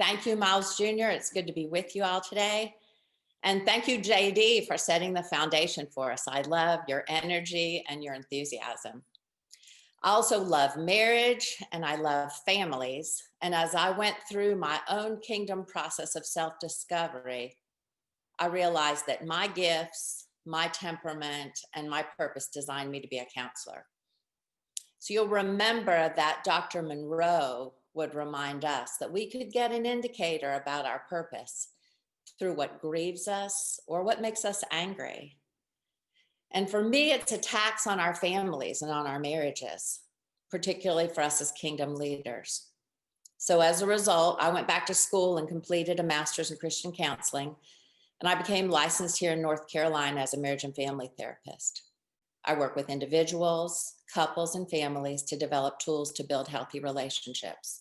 Thank you, Miles Jr. It's good to be with you all today. And thank you, JD, for setting the foundation for us. I love your energy and your enthusiasm. I also love marriage and I love families. And as I went through my own kingdom process of self-discovery, I realized that my gifts, my temperament, and my purpose designed me to be a counselor. So you'll remember that Dr. Monroe would remind us that we could get an indicator about our purpose through what grieves us or what makes us angry. And for me, it's attacks on our families and on our marriages, particularly for us as kingdom leaders. So as a result, I went back to school and completed a master's in Christian counseling, and I became licensed here in North Carolina as a marriage and family therapist. I work with individuals, couples, and families to develop tools to build healthy relationships.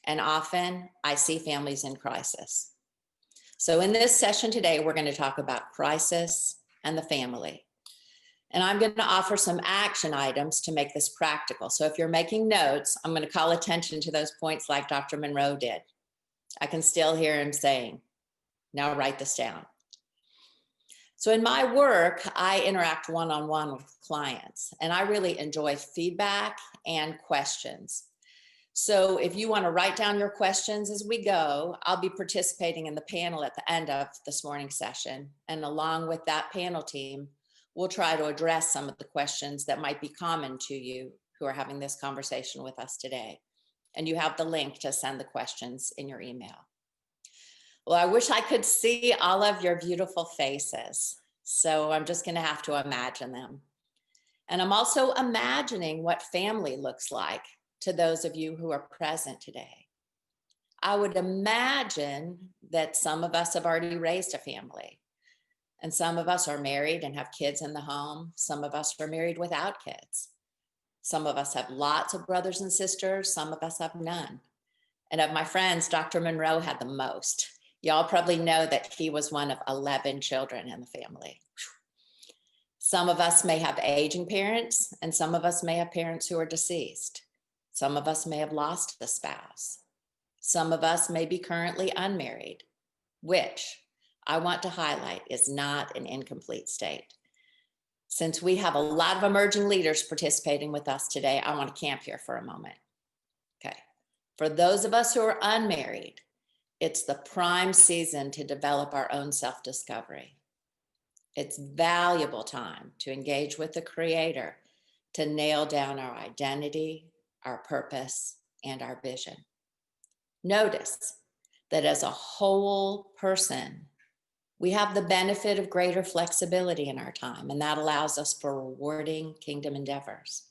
And often I see families in crisis. So in this session today, we're going to talk about crisis and the family. And I'm going to offer some action items to make this practical. So if you're making notes, I'm going to call attention to those points like Dr. Monroe did. I can still hear him saying, now write this down. So in my work, I interact one-on-one with clients, and I really enjoy feedback and questions. So if you want to write down your questions as we go, I'll be participating in the panel at the end of this morning's session. And along with that panel team, we'll try to address some of the questions that might be common to you who are having this conversation with us today. And you have the link to send the questions in your email. Well, I wish I could see all of your beautiful faces. So I'm just going to have to imagine them. And I'm also imagining what family looks like to those of you who are present today. I would imagine that some of us have already raised a family, and some of us are married and have kids in the home. Some of us are married without kids. Some of us have lots of brothers and sisters. Some of us have none. And of my friends, Dr. Monroe had the most. Y'all probably know that he was one of 11 children in the family. Some of us may have aging parents, and some of us may have parents who are deceased. Some of us may have lost a spouse. Some of us may be currently unmarried, which I want to highlight is not an incomplete state. Since we have a lot of emerging leaders participating with us today, I want to camp here for a moment. Okay. For those of us who are unmarried, it's the prime season to develop our own self-discovery. It's valuable time to engage with the Creator to nail down our identity, our purpose, and our vision. Notice that as a whole person, we have the benefit of greater flexibility in our time, and that allows us for rewarding kingdom endeavors.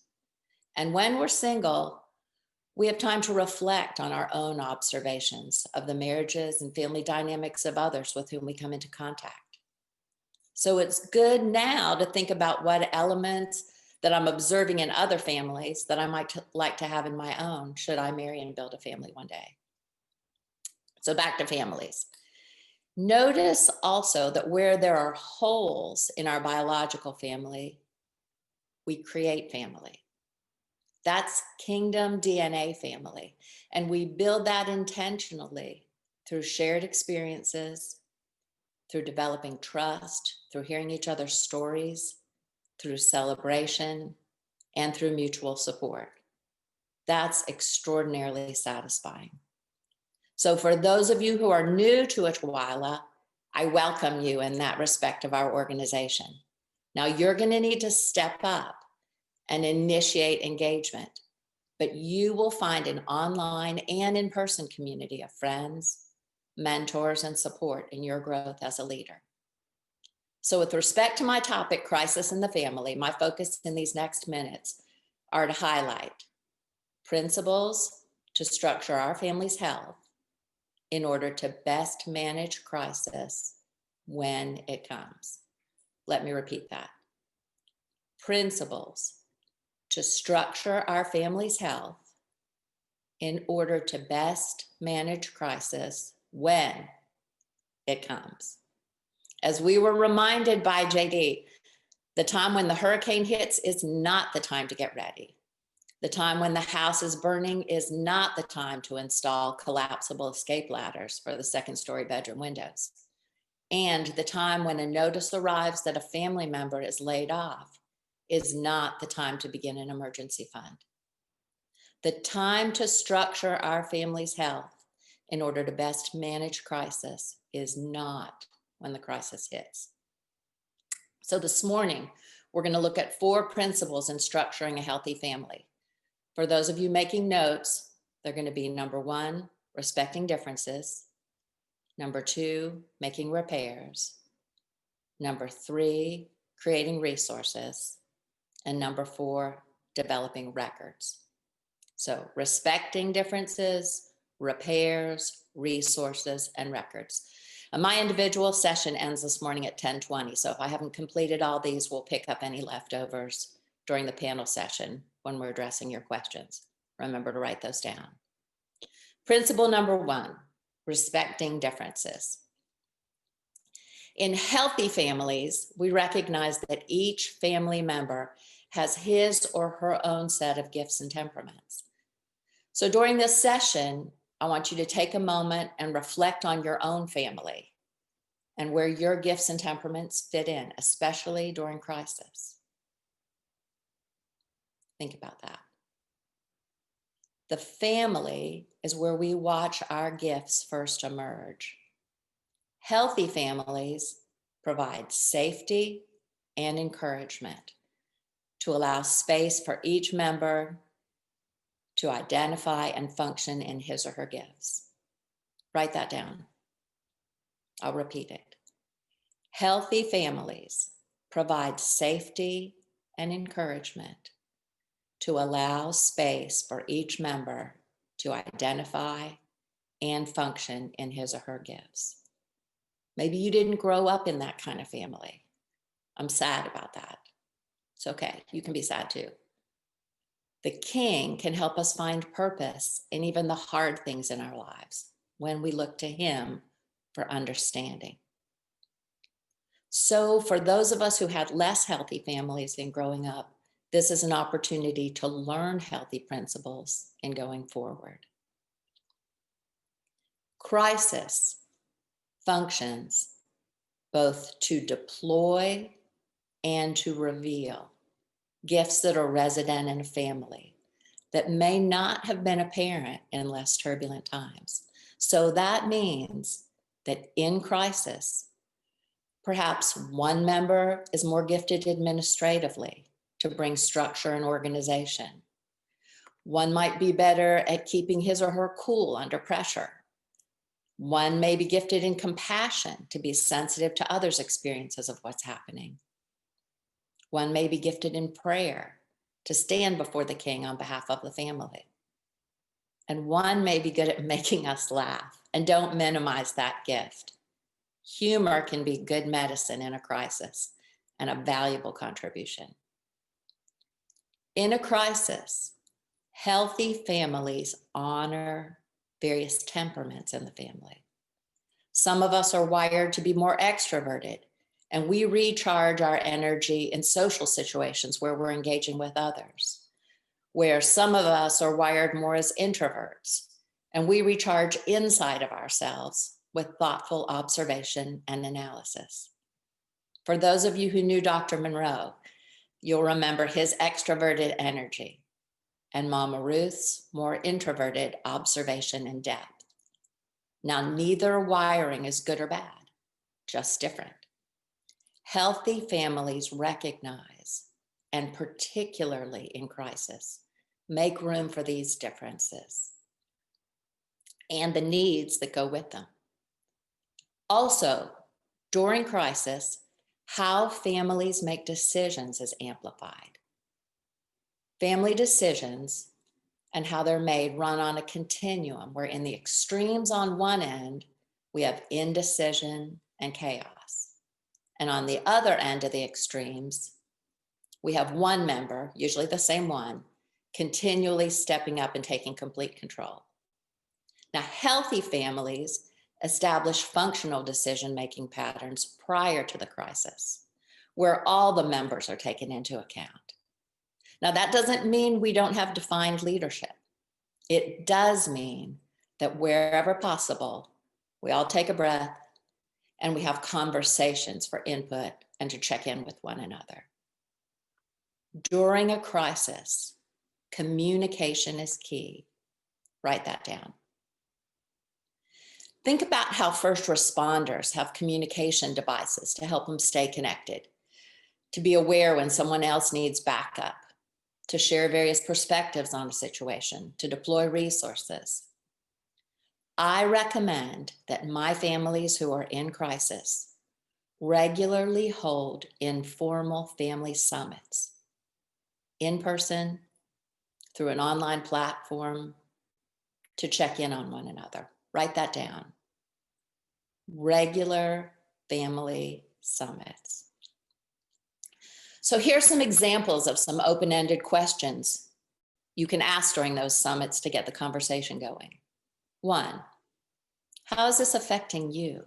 And when we're single, we have time to reflect on our own observations of the marriages and family dynamics of others with whom we come into contact. So it's good now to think about what elements that I'm observing in other families that I might like to have in my own, should I marry and build a family one day. So back to families. Notice also that where there are holes in our biological family, we create family. That's kingdom DNA family. And we build that intentionally through shared experiences, through developing trust, through hearing each other's stories, through celebration, and through mutual support. That's extraordinarily satisfying. So for those of you who are new to ITWLA, I welcome you in that respect of our organization. Now you're going to need to step up and initiate engagement, but you will find an online and in-person community of friends, mentors, and support in your growth as a leader. So with respect to my topic, crisis in the family, my focus in these next minutes are to highlight principles to structure our family's health in order to best manage crisis when it comes. Let me repeat that. Principles to structure our family's health in order to best manage crisis when it comes. As we were reminded by JD, the time when the hurricane hits is not the time to get ready. The time when the house is burning is not the time to install collapsible escape ladders for the second-story bedroom windows. And the time when a notice arrives that a family member is laid off is not the time to begin an emergency fund. The time to structure our family's health in order to best manage crisis is not when the crisis hits. So this morning, we're going to look at 4 principles in structuring a healthy family. For those of you making notes, they're going to be number 1, respecting differences. Number 2, making repairs. Number 3, creating resources. And number 4, developing records. So respecting differences, repairs, resources, and records. And my individual session ends this morning at 10:20. So if I haven't completed all these, we'll pick up any leftovers during the panel session when we're addressing your questions. Remember to write those down. Principle number 1, respecting differences. In healthy families, we recognize that each family member has his or her own set of gifts and temperaments. So during this session, I want you to take a moment and reflect on your own family and where your gifts and temperaments fit in, especially during crisis. Think about that. The family is where we watch our gifts first emerge. Healthy families provide safety and encouragement to allow space for each member to identify and function in his or her gifts. Write that down. I'll repeat it. Healthy families provide safety and encouragement to allow space for each member to identify and function in his or her gifts. Maybe you didn't grow up in that kind of family. I'm sad about that. It's okay. You can be sad too. The King can help us find purpose in even the hard things in our lives when we look to him for understanding. So for those of us who had less healthy families in growing up, this is an opportunity to learn healthy principles in going forward. Crisis functions both to deploy and to reveal gifts that are resident in a family that may not have been apparent in less turbulent times. So that means that in crisis, perhaps one member is more gifted administratively to bring structure and organization. One might be better at keeping his or her cool under pressure. One may be gifted in compassion to be sensitive to others' experiences of what's happening. One may be gifted in prayer to stand before the King on behalf of the family. And one may be good at making us laugh, and don't minimize that gift. Humor can be good medicine in a crisis and a valuable contribution. In a crisis, healthy families honor various temperaments in the family. Some of us are wired to be more extroverted, and we recharge our energy in social situations where we're engaging with others. Where some of us are wired more as introverts, and we recharge inside of ourselves with thoughtful observation and analysis. For those of you who knew Dr. Monroe, you'll remember his extroverted energy and Mama Ruth's more introverted observation and depth. Now, neither wiring is good or bad, just different. Healthy families recognize, and particularly in crisis, make room for these differences and the needs that go with them. Also, during crisis, how families make decisions is amplified. Family decisions and how they're made run on a continuum where in the extremes on one end, we have indecision and chaos. And on the other end of the extremes, we have one member, usually the same one, continually stepping up and taking complete control. Now, healthy families establish functional decision-making patterns prior to the crisis, where all the members are taken into account. Now, that doesn't mean we don't have defined leadership. It does mean that wherever possible, we all take a breath and we have conversations for input and to check in with one another. During a crisis, communication is key. Write that down. Think about how first responders have communication devices to help them stay connected, to be aware when someone else needs backup, to share various perspectives on a situation, to deploy resources. I recommend that my families who are in crisis regularly hold informal family summits, in person, through an online platform, to check in on one another. Write that down. Regular family summits. So here's some examples of some open-ended questions you can ask during those summits to get the conversation going. 1, how is this affecting you?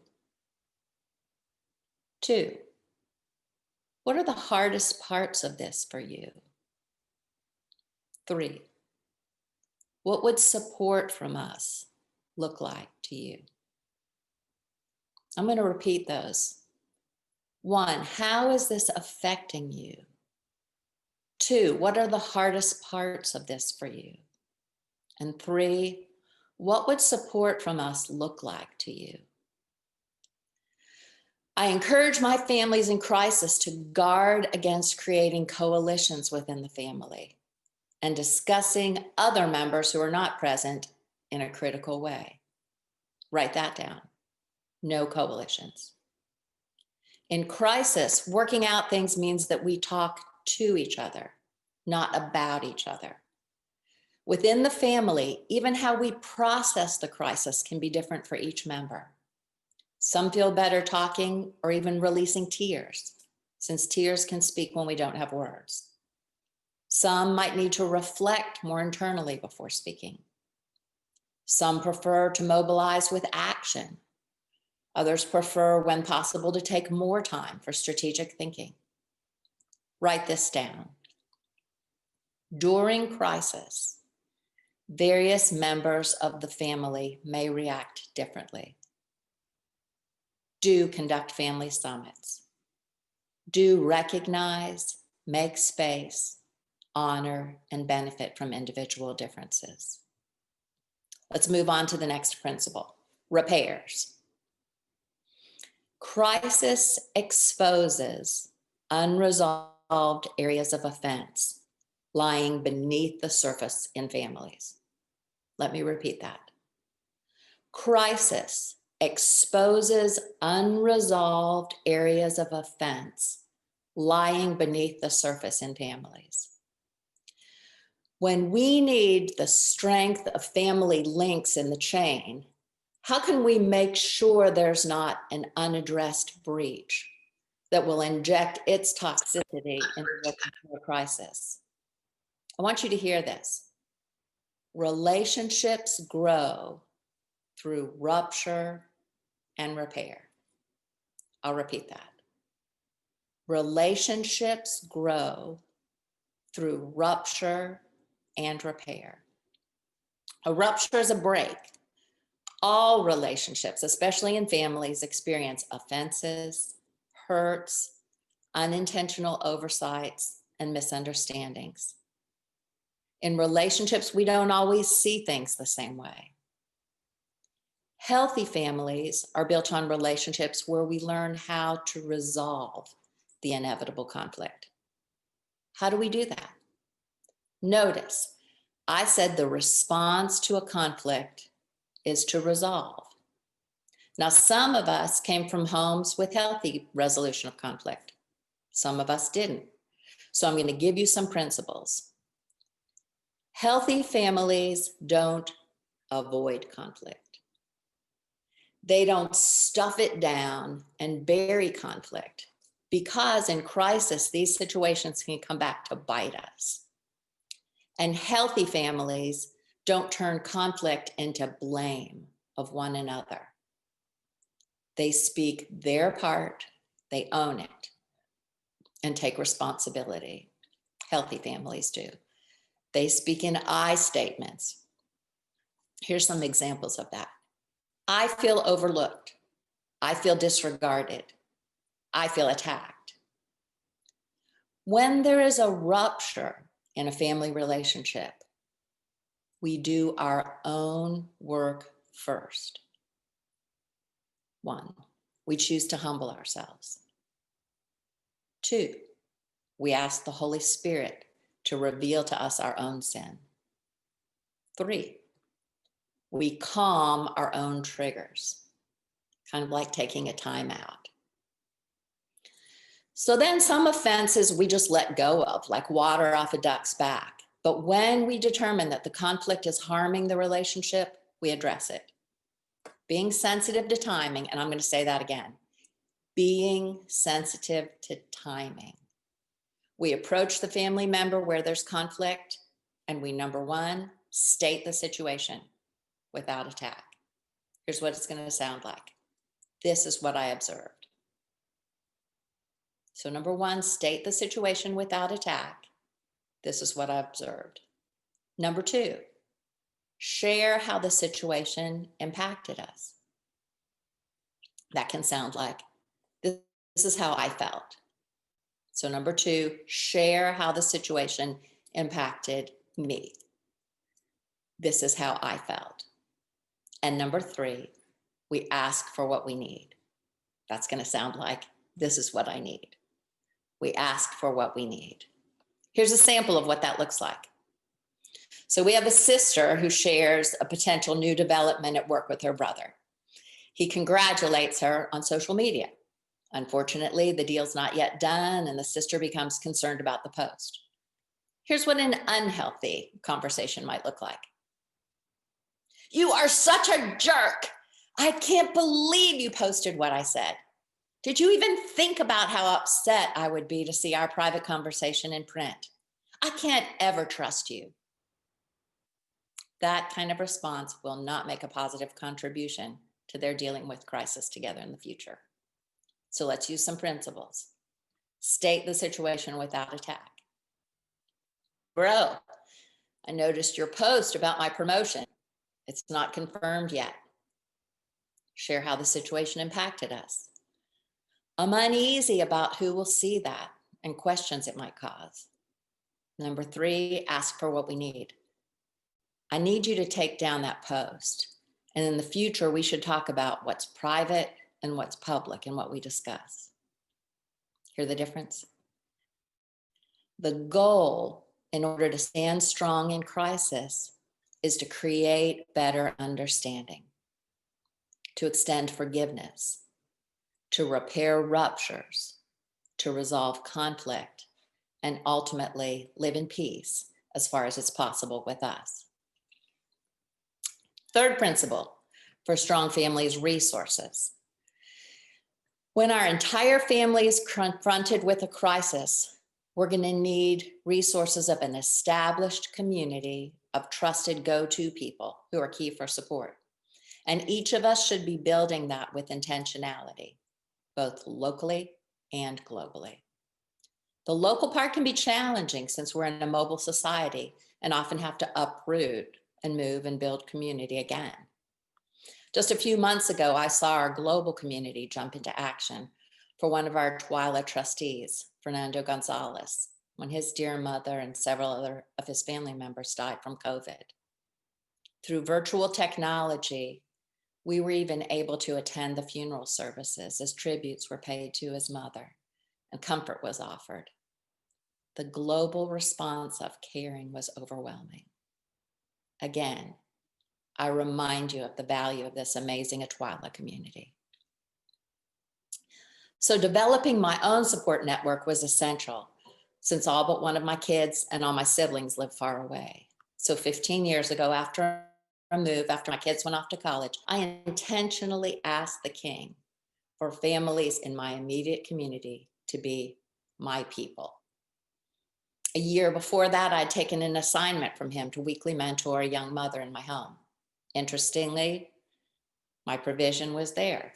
2, what are the hardest parts of this for you? 3, what would support from us look like to you? I'm going to repeat those. 1, how is this affecting you? 2, what are the hardest parts of this for you? And 3, what would support from us look like to you? I encourage my families in crisis to guard against creating coalitions within the family and discussing other members who are not present in a critical way. Write that down. No coalitions. In crisis, working out things means that we talk to each other, not about each other. Within the family, even how we process the crisis can be different for each member. Some feel better talking or even releasing tears, since tears can speak when we don't have words. Some might need to reflect more internally before speaking. Some prefer to mobilize with action. Others prefer, when possible, to take more time for strategic thinking. Write this down. During crisis, various members of the family may react differently. Do conduct family summits. Do recognize, make space, honor, and benefit from individual differences. Let's move on to the next principle, repairs. Crisis exposes unresolved areas of offense lying beneath the surface in families. Let me repeat that. Crisis exposes unresolved areas of offense lying beneath the surface in families. When we need the strength of family links in the chain, how can we make sure there's not an unaddressed breach that will inject its toxicity into a crisis? I want you to hear this. Relationships grow through rupture and repair. I'll repeat that. Relationships grow through rupture and repair. A rupture is a break. All relationships, especially in families, experience offenses, hurts, unintentional oversights, and misunderstandings. In relationships, we don't always see things the same way. Healthy families are built on relationships where we learn how to resolve the inevitable conflict. How do we do that? Notice, I said the response to a conflict is to resolve. Now, some of us came from homes with healthy resolution of conflict. Some of us didn't. So I'm going to give you some principles. Healthy families don't avoid conflict. They don't stuff it down and bury conflict, because in crisis, these situations can come back to bite us. And healthy families don't turn conflict into blame of one another. They speak their part, they own it, and take responsibility. Healthy families do. They speak in I statements. Here's some examples of that. I feel overlooked. I feel disregarded. I feel attacked. When there is a rupture in a family relationship, we do our own work first. 1, we choose to humble ourselves. 2, we ask the Holy Spirit to reveal to us our own sin. 3, we calm our own triggers, kind of like taking a time out. So then some offenses we just let go of, like water off a duck's back. But when we determine that the conflict is harming the relationship, we address it. Being sensitive to timing, and I'm going to say that again, being sensitive to timing. We approach the family member where there's conflict, and we, number 1, state the situation without attack. Here's what it's going to sound like. This is what I observed. So number 1, state the situation without attack. This is what I observed. Number 2, share how the situation impacted us. That can sound like, this is how I felt. So number 2, share how the situation impacted me. This is how I felt. And number 3, we ask for what we need. That's going to sound like, this is what I need. We ask for what we need. Here's a sample of what that looks like. So we have a sister who shares a potential new development at work with her brother. He congratulates her on social media. Unfortunately, the deal's not yet done, and the sister becomes concerned about the post. Here's what an unhealthy conversation might look like. You are such a jerk. I can't believe you posted what I said. Did you even think about how upset I would be to see our private conversation in print? I can't ever trust you. That kind of response will not make a positive contribution to their dealing with crisis together in the future. So let's use some principles. State the situation without attack. Bro, I noticed your post about my promotion. It's not confirmed yet. Share how the situation impacted us. I'm uneasy about who will see that and questions it might cause. Number 3, ask for what we need. I need you to take down that post. And in the future, we should talk about what's private and what's public and what we discuss. Hear the difference? The goal, in order to stand strong in crisis, is to create better understanding, to extend forgiveness, to repair ruptures, to resolve conflict, and ultimately live in peace as far as it's possible with us. Third principle for strong families: resources. When our entire family is confronted with a crisis, we're going to need resources of an established community of trusted go-to people who are key for support. And each of us should be building that with intentionality, both locally and globally. The local part can be challenging since we're in a mobile society and often have to uproot and move and build community again. Just a few months ago, I saw our global community jump into action for one of our ITWLA trustees, Fernando Gonzalez, when his dear mother and several other of his family members died from COVID. Through virtual technology, we were even able to attend the funeral services as tributes were paid to his mother and comfort was offered. The global response of caring was overwhelming. Again, I remind you of the value of this amazing ITWLA community. So developing my own support network was essential since all but one of my kids and all my siblings live far away. So 15 years ago, after a move, after my kids went off to college, I intentionally asked the King for families in my immediate community to be my people. A year before that, I'd taken an assignment from him to weekly mentor a young mother in my home. Interestingly, my provision was there.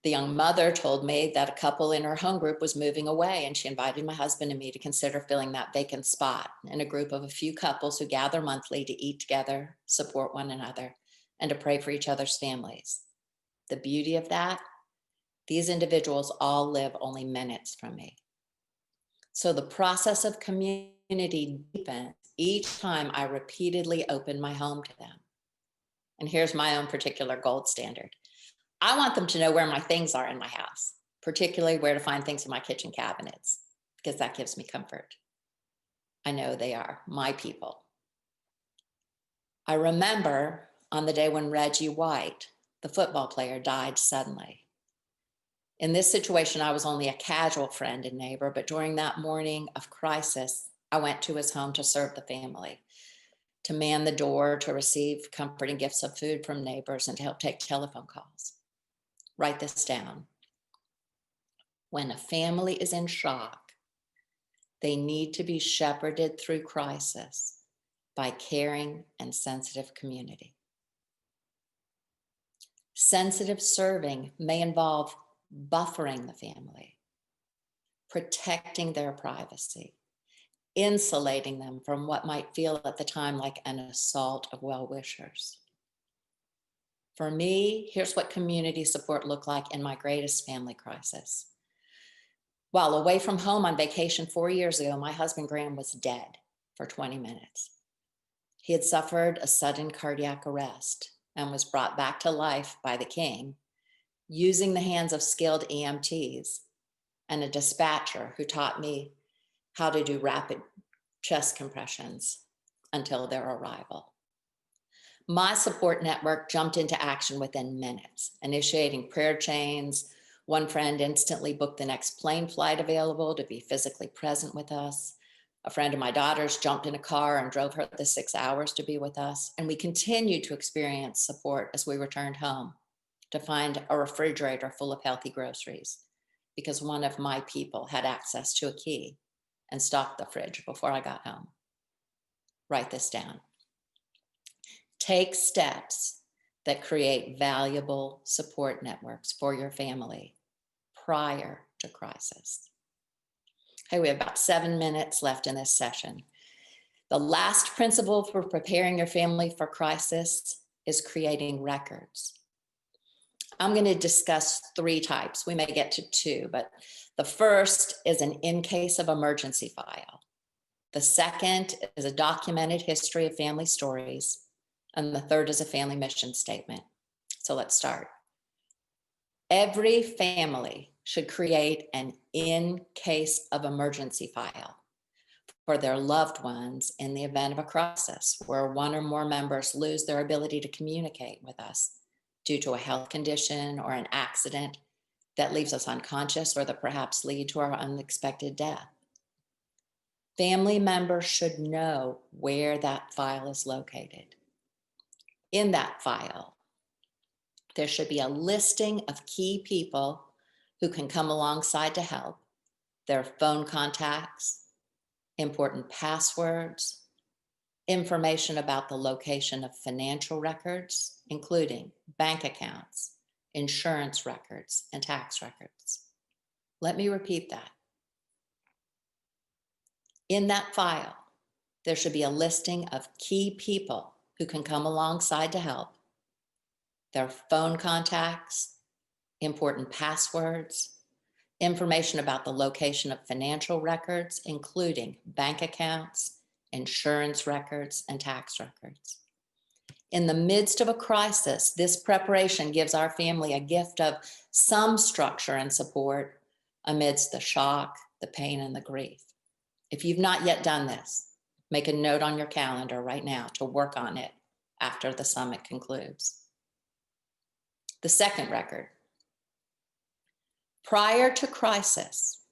The young mother told me that a couple in her home group was moving away, and she invited my husband and me to consider filling that vacant spot in a group of a few couples who gather monthly to eat together, support one another, and to pray for each other's families. The beauty of that, these individuals all live only minutes from me. So the process of community deepens each time I repeatedly open my home to them. And here's my own particular gold standard. I want them to know where my things are in my house, particularly where to find things in my kitchen cabinets, because that gives me comfort. I know they are my people. I remember on the day when Reggie White, the football player, died suddenly. In this situation, I was only a casual friend and neighbor, but during that morning of crisis, I went to his home to serve the family, to man the door, to receive comforting gifts of food from neighbors, and to help take telephone calls. Write this down. When a family is in shock, they need to be shepherded through crisis by caring and sensitive community. Sensitive serving may involve buffering the family, protecting their privacy, insulating them from what might feel at the time like an assault of well-wishers. For me, here's what community support looked like in my greatest family crisis. While away from home on vacation 4 years ago, my husband Graham was dead for 20 minutes. He had suffered a sudden cardiac arrest and was brought back to life by the King, using the hands of skilled EMTs and a dispatcher who taught me how to do rapid chest compressions until their arrival. My support network jumped into action within minutes, initiating prayer chains. One friend instantly booked the next plane flight available to be physically present with us. A friend of my daughter's jumped in a car and drove her the 6 hours to be with us. And we continued to experience support as we returned home to find a refrigerator full of healthy groceries because one of my people had access to a key and stocked the fridge before I got home. Write this down. Take steps that create valuable support networks for your family prior to crisis. Okay, we have about 7 minutes left in this session. The last principle for preparing your family for crisis is creating records. I'm going to discuss 3 types. We may get to 2, but the first is an in case of emergency file. The second is a documented history of family stories. And the third is a family mission statement. So let's start. Every family should create an in case of emergency file for their loved ones in the event of a crisis where one or more members lose their ability to communicate with us due to a health condition or an accident that leaves us unconscious or that perhaps lead to our unexpected death. Family members should know where that file is located. In that file, there should be a listing of key people who can come alongside to help, their phone contacts, important passwords, information about the location of financial records, including bank accounts, insurance records, and tax records. Let me repeat that. In that file, there should be a listing of key people who can come alongside to help, their phone contacts, important passwords, information about the location of financial records, including bank accounts, insurance records, and tax records. In the midst of a crisis, this preparation gives our family a gift of some structure and support amidst the shock, the pain, and the grief. If you've not yet done this, make a note on your calendar right now to work on it after the summit concludes. The second record. Prior to crisis,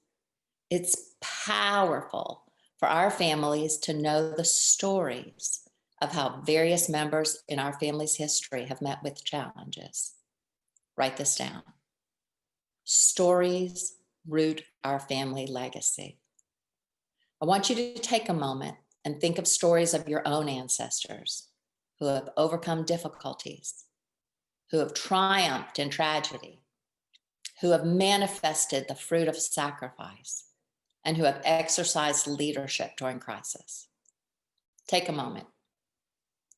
it's powerful for our families to know the stories of how various members in our family's history have met with challenges. Write this down. Stories root our family legacy. I want you to take a moment and think of stories of your own ancestors who have overcome difficulties, who have triumphed in tragedy, who have manifested the fruit of sacrifice and who have exercised leadership during crisis. Take a moment.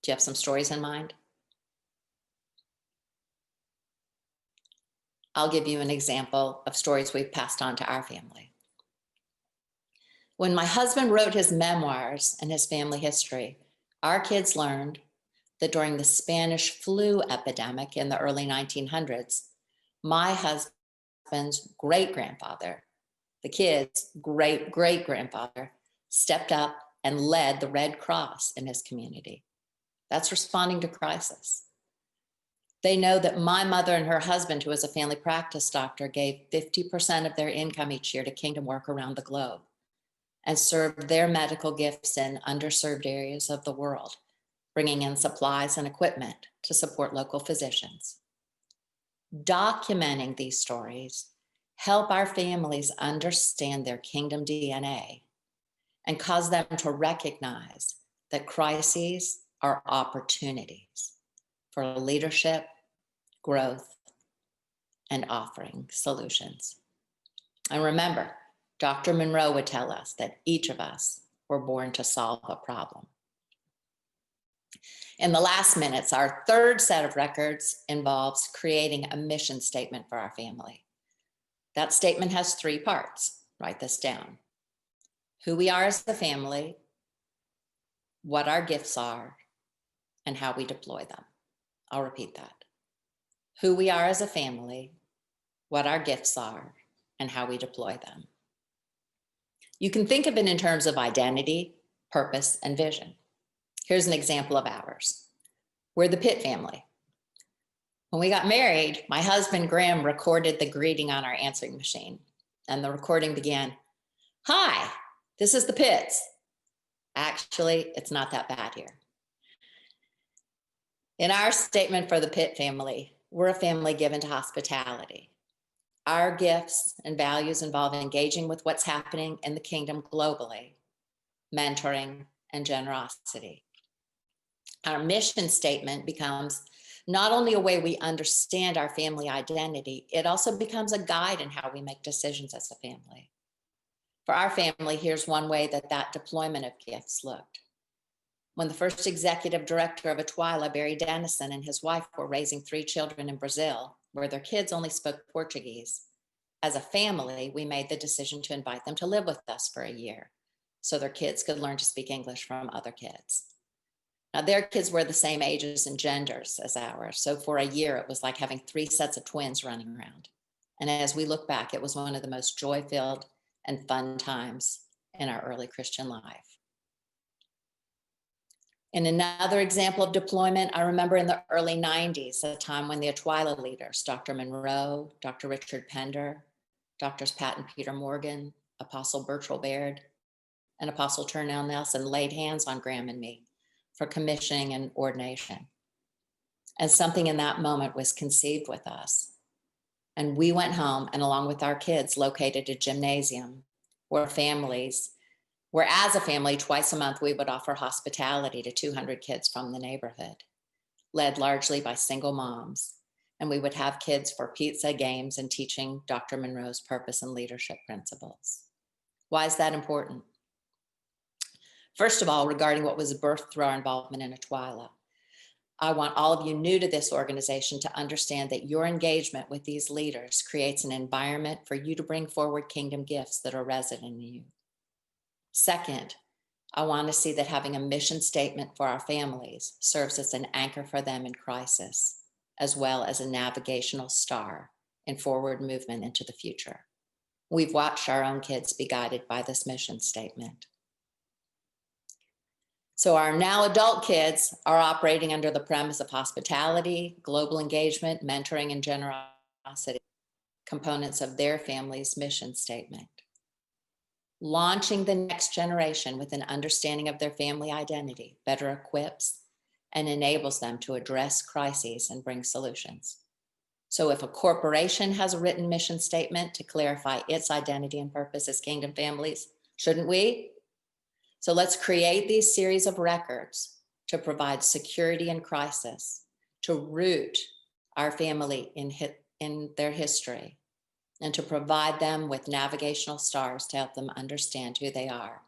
Do you have some stories in mind? I'll give you an example of stories we've passed on to our family. When my husband wrote his memoirs and his family history, our kids learned that during the Spanish flu epidemic in the early 1900s, my husband's great-grandfather, the kids' great-great-grandfather, stepped up and led the Red Cross in his community. That's responding to crisis. They know that my mother and her husband, who was a family practice doctor, gave 50% of their income each year to kingdom work around the globe and served their medical gifts in underserved areas of the world, bringing in supplies and equipment to support local physicians. Documenting these stories help our families understand their kingdom DNA and cause them to recognize that crises are opportunities for leadership, growth, and offering solutions. And remember, Dr. Monroe would tell us that each of us were born to solve a problem. In the last minutes, our third set of records involves creating a mission statement for our family. That statement has 3 parts. Write this down. Who we are as a family, what our gifts are, and how we deploy them. I'll repeat that. Who we are as a family, what our gifts are, and how we deploy them. You can think of it in terms of identity, purpose, and vision. Here's an example of ours. We're the Pitt family. When we got married, my husband, Graham, recorded the greeting on our answering machine, and the recording began, "Hi, this is the Pitts." Actually, it's not that bad here. In our statement for the Pitt family, we're a family given to hospitality. Our gifts and values involve engaging with what's happening in the kingdom globally, mentoring, and generosity. Our mission statement becomes not only a way we understand our family identity, it also becomes a guide in how we make decisions as a family. For our family, here's one way that deployment of gifts looked. When the first executive director of ITWLA, Barry Dennison, and his wife were raising 3 children in Brazil, where their kids only spoke Portuguese, as a family, we made the decision to invite them to live with us for a year so their kids could learn to speak English from other kids. Now, their kids were the same ages and genders as ours, so for a year, it was like having 3 sets of twins running around. And as we look back, it was one of the most joy-filled and fun times in our early Christian life. In another example of deployment, I remember in the early 90s, a time when the ITWLA leaders, Dr. Monroe, Dr. Richard Pender, Drs. Pat and Peter Morgan, Apostle Bertrell Baird, and Apostle Turnell Nelson laid hands on Graham and me for commissioning and ordination. And something in that moment was conceived with us. And we went home and along with our kids located a gymnasium where as a family, twice a month, we would offer hospitality to 200 kids from the neighborhood, led largely by single moms. And we would have kids for pizza, games, and teaching Dr. Monroe's purpose and leadership principles. Why is that important? First of all, regarding what was birthed through our involvement in ITWLA, I want all of you new to this organization to understand that your engagement with these leaders creates an environment for you to bring forward kingdom gifts that are resident in you. Second, I want to see that having a mission statement for our families serves as an anchor for them in crisis, as well as a navigational star in forward movement into the future. We've watched our own kids be guided by this mission statement. So our now adult kids are operating under the premise of hospitality, global engagement, mentoring, and generosity, components of their family's mission statement. Launching the next generation with an understanding of their family identity better equips and enables them to address crises and bring solutions. So if a corporation has a written mission statement to clarify its identity and purpose as kingdom families, shouldn't we? So let's create these series of records to provide security in crisis, to root our family in their history, and to provide them with navigational stars to help them understand who they are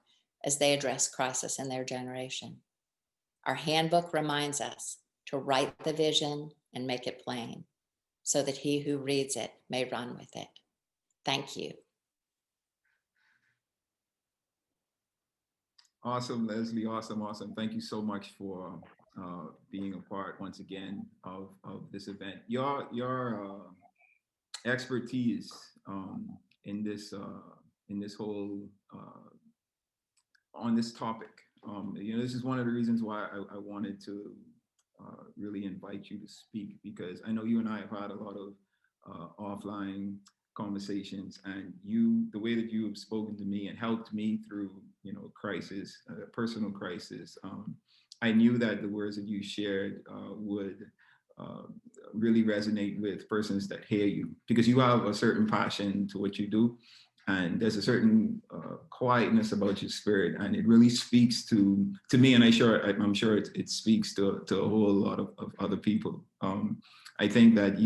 as they address crisis in their generation. Our handbook reminds us to write the vision and make it plain so that he who reads it may run with it. Thank you. Awesome, Leslie. Awesome, awesome. Thank you so much for being a part once again of this event. Your expertise in this whole on this topic. This is one of the reasons why I wanted to really invite you to speak, because I know you and I have had a lot of offline conversations, and the way that you have spoken to me and helped me through, crisis, personal crisis. I knew that the words that you shared would really resonate with persons that hear you, because you have a certain passion to what you do, and there's a certain quietness about your spirit, and it really speaks to me, and I'm sure it speaks to a whole lot of other people. I think that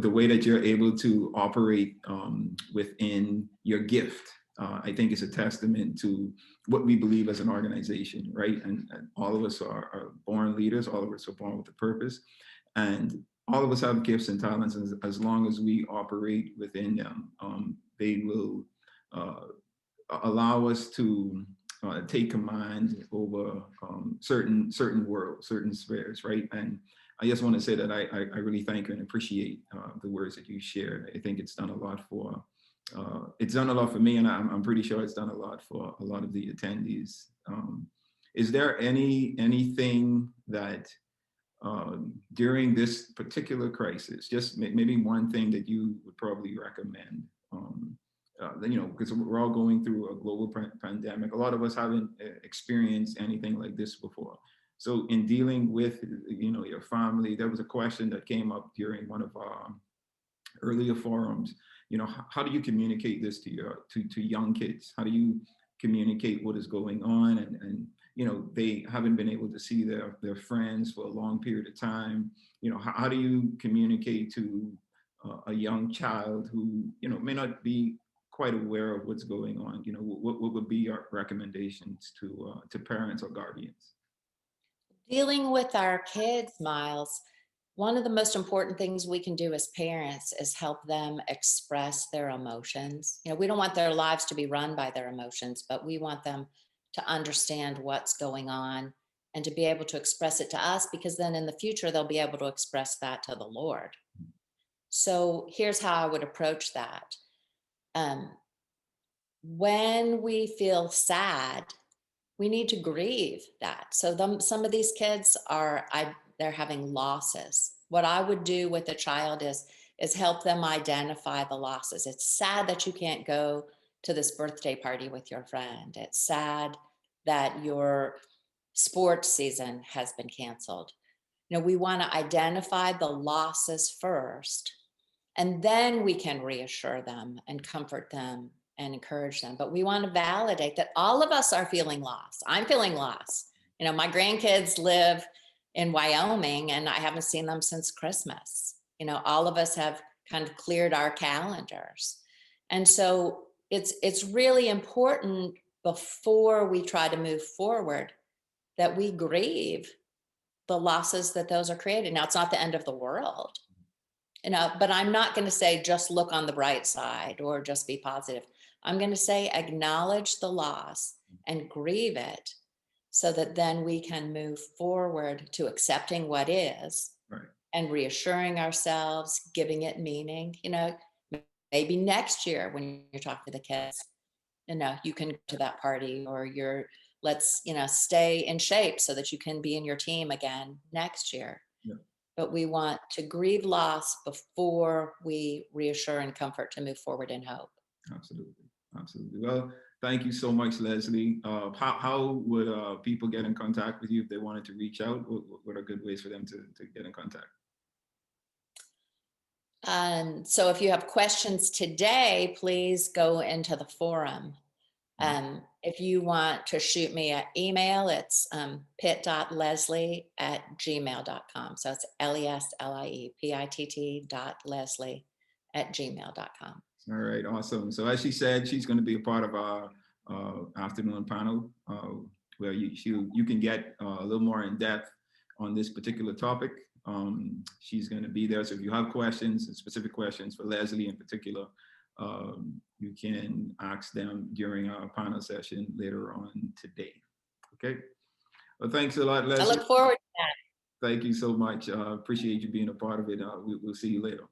the way that you're able to operate within your gift, I think is a testament to what we believe as an organization, right? And all of us are born leaders. All of us are born with a purpose, and all of us have gifts and talents. And as long as we operate within them, they will allow us to take command over certain worlds, certain spheres, right? And I just want to say that I really thank you and appreciate the words that you shared. I think it's done a lot for me, and I'm pretty sure it's done a lot for a lot of the attendees. Is there anything that during this particular crisis, just maybe one thing that you would probably recommend? Because we're all going through a global pandemic. A lot of us haven't experienced anything like this before. So in dealing with, your family, there was a question that came up during one of our earlier forums. How do you communicate this to young kids? How do you communicate what is going on? And they haven't been able to see their friends for a long period of time. How do you communicate to a young child who, may not be quite aware of what's going on? What would be your recommendations to parents or guardians? Dealing with our kids, Miles, one of the most important things we can do as parents is help them express their emotions. We don't want their lives to be run by their emotions, but we want them to understand what's going on and to be able to express it to us, because then in the future, they'll be able to express that to the Lord. So here's how I would approach that. When we feel sad, we need to grieve that. So some of these kids they're having losses. What I would do with a child is help them identify the losses. It's sad that you can't go to this birthday party with your friend. It's sad that your sports season has been canceled. We want to identify the losses first, and then we can reassure them and comfort them and encourage them. But we want to validate that all of us are feeling lost. I'm feeling lost. My grandkids live in Wyoming, and I haven't seen them since Christmas. All of us have kind of cleared our calendars. And so it's really important, before we try to move forward, that we grieve the losses that those are created. Now, it's not the end of the world, but I'm not going to say just look on the bright side or just be positive. I'm going to say acknowledge the loss and grieve it, so that then we can move forward to accepting what is, right, and reassuring ourselves, giving it meaning. Maybe next year when you're talking to the kids, you can go to that party, or let's stay in shape so that you can be in your team again next year. Yeah. But we want to grieve loss before we reassure and comfort to move forward in hope. Absolutely. Well, thank you so much, Leslie. How would people get in contact with you if they wanted to reach out? What are good ways for them to get in contact? So if you have questions today, please go into the forum. If you want to shoot me an email, it's pitt.leslie@gmail.com. So it's LESLIEPITT.leslie@gmail.com. All right, awesome. So as she said, she's going to be a part of our afternoon panel where you can get a little more in depth on this particular topic. She's going to be there. So if you have questions, specific questions for Leslie in particular, you can ask them during our panel session later on today. Okay. Well, thanks a lot, I Leslie. look forward to that. Thank you so much. Appreciate you being a part of it. We'll see you later.